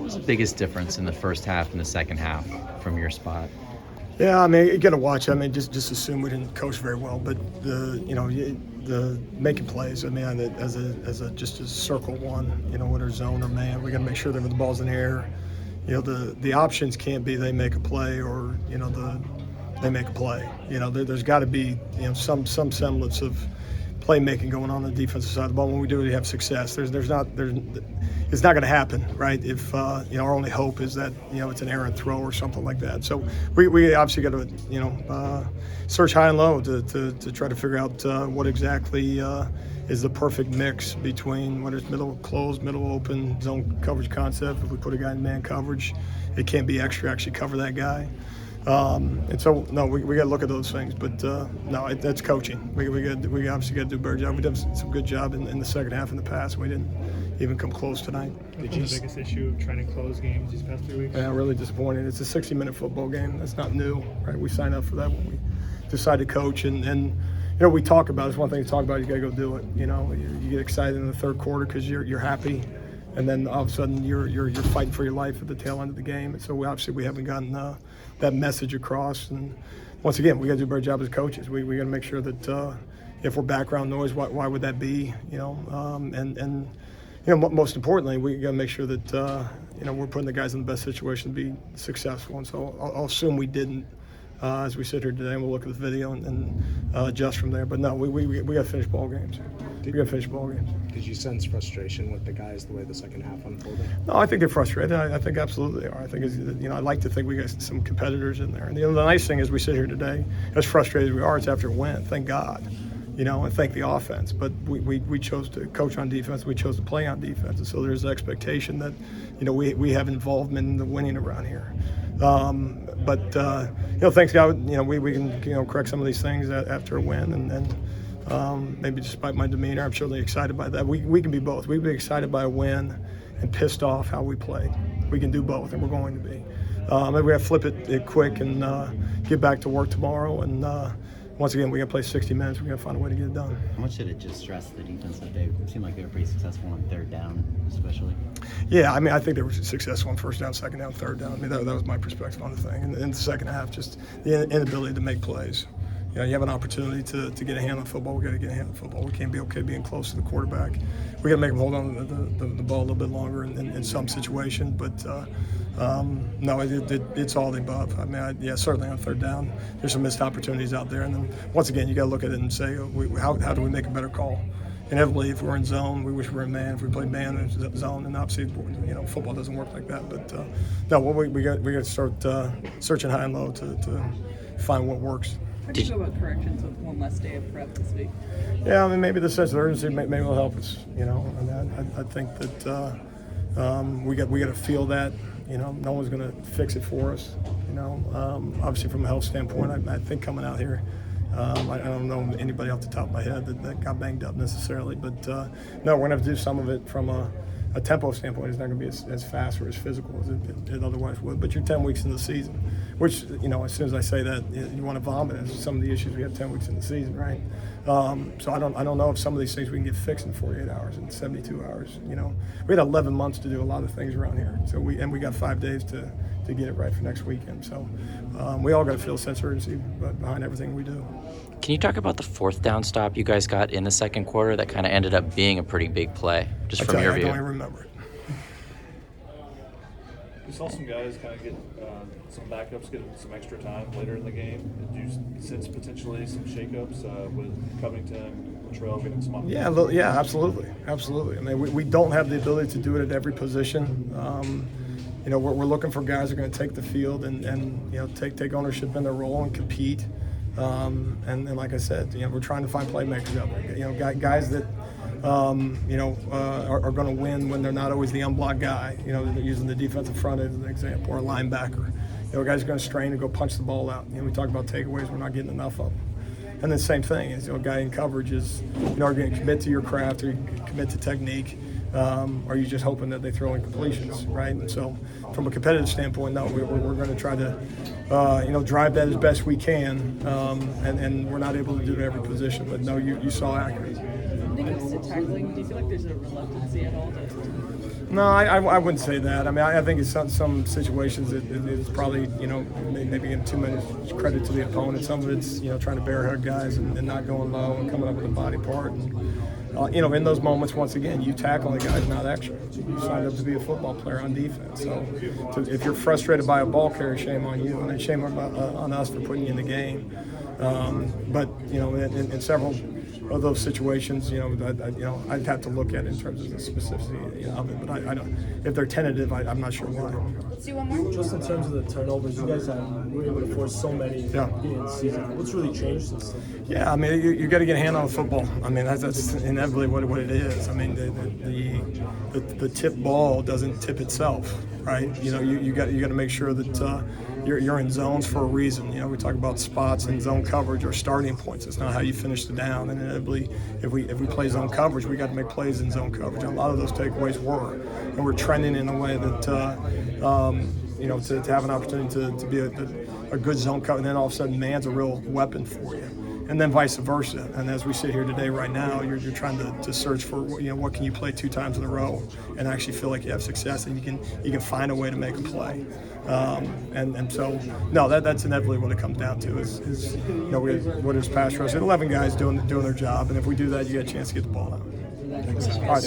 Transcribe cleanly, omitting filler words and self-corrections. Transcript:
was the biggest difference in the first half and the second half from your spot? Yeah, I mean, you got to watch. I mean, just assume we didn't coach very well, but the making plays. I mean, as a just a circle one, whether zone or man, we got to make sure that when the ball's in the air, the options can't be they make a play or they make a play. There's got to be some semblance of playmaking going on the defensive side of the ball. When we do, we have success. It's not going to happen, right? If our only hope is that it's an errant throw or something like that. So we obviously got to search high and low to try to figure out what exactly is the perfect mix between whether it's middle closed, middle open, zone coverage concept. If we put a guy in man coverage, it can't be extra actually cover that guy. And so, no, we got to look at those things. But, no, that's coaching. We obviously got to do a better job. We did some good job in the second half in the past. We didn't even come close tonight. What's the biggest issue of trying to close games these past 3 weeks? Yeah, really disappointing. It's a 60-minute football game. That's not new, right? We signed up for that when we decided to coach. And we talk about it. It's one thing to talk about. You got to go do it. You get excited in the third quarter because you're happy. And then all of a sudden you're fighting for your life at the tail end of the game. And so we haven't gotten that message across. And once again, we got to do a better job as coaches. We got to make sure that if we're background noise, why would that be? Most importantly, we got to make sure that we're putting the guys in the best situation to be successful. And so I'll assume we didn't. As we sit here today, and we'll look at the video and adjust from there. But no, we got to finish ball games. We got to finish ball games. Did you sense frustration with the guys the way the second half unfolded? No, I think they're frustrated. I think absolutely they are. I think I like to think we got some competitors in there. And the nice thing is we sit here today, as frustrated as we are, it's after a win. Thank God. And thank the offense. But we chose to coach on defense. We chose to play on defense. And so there's the expectation that, we have involvement in the winning around here. But thanks God, we can correct some of these things after a win, and maybe despite my demeanor, I'm certainly excited by that. We can be both. We can be excited by a win and pissed off how we played. We can do both, and we're going to be. Maybe we have to flip it quick and get back to work tomorrow. And once again, we got to play 60 minutes. We got to find a way to get it done. How much did it just stress the defense that they seemed like they were pretty successful on third down, especially? Yeah, I mean, I think they were successful on first down, second down, third down. I mean, that was my perspective on the thing. And in the second half, just the inability to make plays. You have an opportunity to get a hand on football. We got to get a hand on football. We can't be okay being close to the quarterback. We got to make them hold on to the ball a little bit longer in some situation. But no, it's all the above. I mean, certainly on third down, there's some missed opportunities out there. And then once again, you got to look at it and say, how do we make a better call? Inevitably, if we're in zone, we wish we were in man. If we played man in zone, and obviously, football doesn't work like that. But no, we got to start searching high and low to find what works. How do you go about corrections with one less day of prep this week? Yeah, I mean, maybe the sense of urgency maybe will help us. I think that we got to feel that. No one's going to fix it for us. Obviously from a health standpoint, I think coming out here, I don't know anybody off the top of my head that got banged up necessarily, but no, we're going to have to do some of it from a tempo standpoint. It's not going to be as fast or as physical as it otherwise would. But you're 10 weeks into the season, which, as soon as I say that, you want to vomit. It's some of the issues we have 10 weeks in the season, right? So I don't know if some of these things we can get fixed in 48 hours, in 72 hours. We had 11 months to do a lot of things around here. So we got 5 days to get it right for next weekend. So we all got to feel a sense of urgency behind everything we do. Can you talk about the fourth down stop you guys got in the second quarter that kind of ended up being a pretty big play, just from your view? I don't even remember it. We saw some guys kind of get some backups get some extra time later in the game. Did you sense potentially some shakeups with Covington, Latrell getting some opportunities? Yeah, absolutely. I mean, we don't have the ability to do it at every position. We're looking for guys who are going to take the field and take ownership in their role and compete. And like I said, we're trying to find playmakers out there. Guys that are going to win when they're not always the unblocked guy. Using the defensive front as an example, or a linebacker. Guys are going to strain and go punch the ball out. We talk about takeaways. We're not getting enough of them. And the same thing is, a guy in coverage is, are you going to commit to your craft, or you commit to technique? Are you just hoping that they throw in completions, right? And so, from a competitive standpoint, no, we're going to try to, drive that as best we can, and we're not able to do it at every position. But no, you saw accuracy. When it comes to tackling, do you feel like there's a reluctancy at all to No, I wouldn't say that. I mean, I think in some situations it's probably, you know, maybe giving too much credit to the opponent. Some of it's, you know, trying to bear hug guys and not going low and coming up with a body part. And, you know, in those moments, once again, you tackle a guy's not extra. You signed up to be a football player on defense. So if you're frustrated by a ball carry, shame on you, and then shame on us for putting you in the game. But, you know, in several of those situations, you know, I'd have to look at it in terms of the specificity of it. But I don't. If they're tentative, I'm not sure why. Let's do one more. Just in terms of the turnovers, you guys were able to force so many in the season. What's really changed since then? Yeah, I mean, you got to get a hand on the football. I mean, that's inevitably what it is. I mean, the tip ball doesn't tip itself, right? You know, you got to make sure that you're in zones for a reason. You know, we talk about spots and zone coverage or starting points. It's not how you finish the down. And inevitably, if we play zone coverage, we got to make plays in zone coverage. And a lot of those takeaways were, and we're trending in a way that you know, to have an opportunity to be a good zone cover, and then all of a sudden, man's a real weapon for you. And then vice versa. And as we sit here today, right now, you're trying to search for, you know, what can you play 2 times in a row and actually feel like you have success, and you can find a way to make a play. And so no, that's inevitably what it comes down to is you know, what is pass rush? 11 guys doing their job, and if we do that, you get a chance to get the ball out. All right.